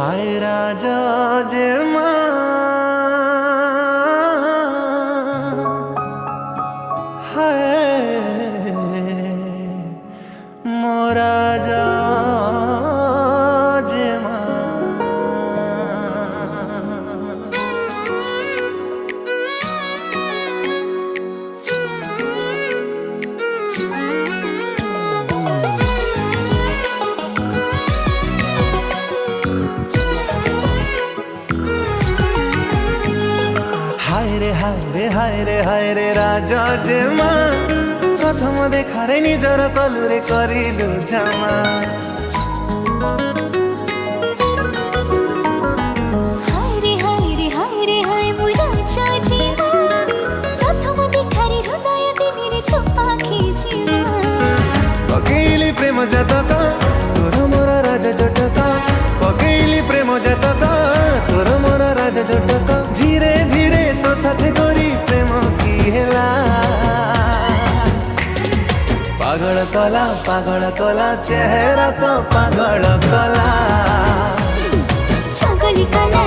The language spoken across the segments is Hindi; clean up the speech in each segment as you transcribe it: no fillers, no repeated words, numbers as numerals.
हाय राजा जे हाय मो राजा जे हाय रे राजा जे प्रथम देखारे निजर कलुरे करिलु जमा हाय मो राजा जे प्रथम देखारे हृदय देविरे तो पाखी जीवा पकेली प्रेम जतक तोर मोर राजा जटक पकेली प्रेम जतक तोर मोर राजा जटक धीरे धीरे तो साथे करी प्रेम की हेला पागल कला चेहरा तो पागल कला छगली कला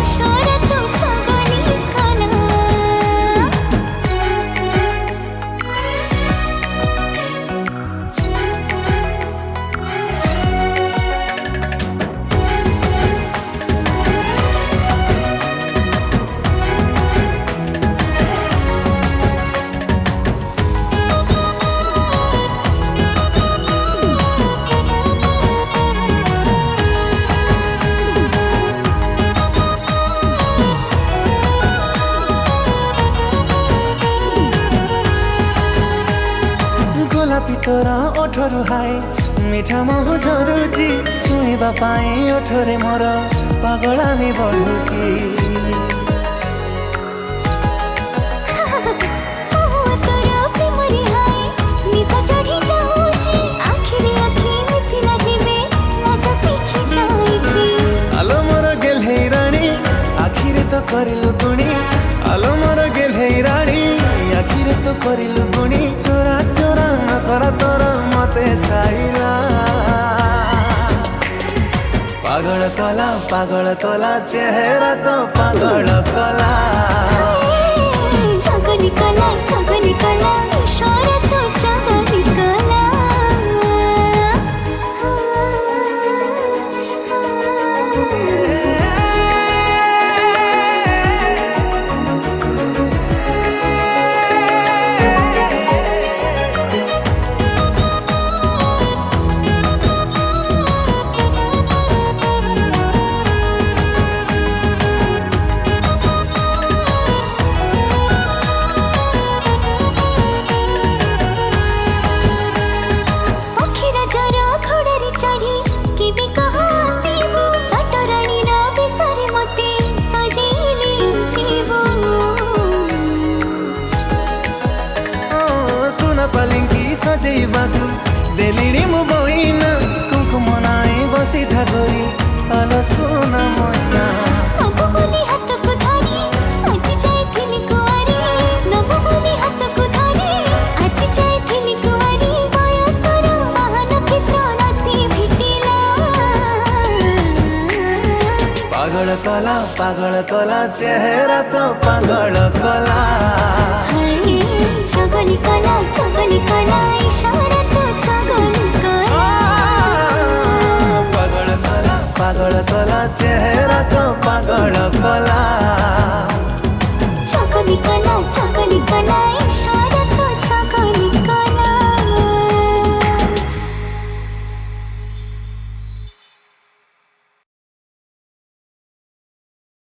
इशारा तो छगली कला गोलापी तोरा ओठरु हाय मीठा मोह झरुची छुईबा पाए ओठरे मोर पागलामी बढ़ुची आलो मोर गेल्हे रानी आखिरे तो करिलु गुणी आलो मोर गेल्हे रानी आखिरे तो करिलु गुणी चोरा चोरा नखरा तोर मते साइला पागल कला चेहरा तो पागल कला छगली कला इशारा तो छगली कला पलिंकी सजैबाकु देलिणी मु बहिना कुकुम नाई बसी थागरी आलो सोना मैना नबु बोली हाथ को धरी आज जाइथिली कुवारी नबु बोली हाथ को धरी आज जाइथिली कुवारी बयसर महानक्षत्र राशि भेटिला पागल कला चेहरा तो पागल कला छगली कला इशारा तो छगली कला पागल कला चेहरा तो पागल कला।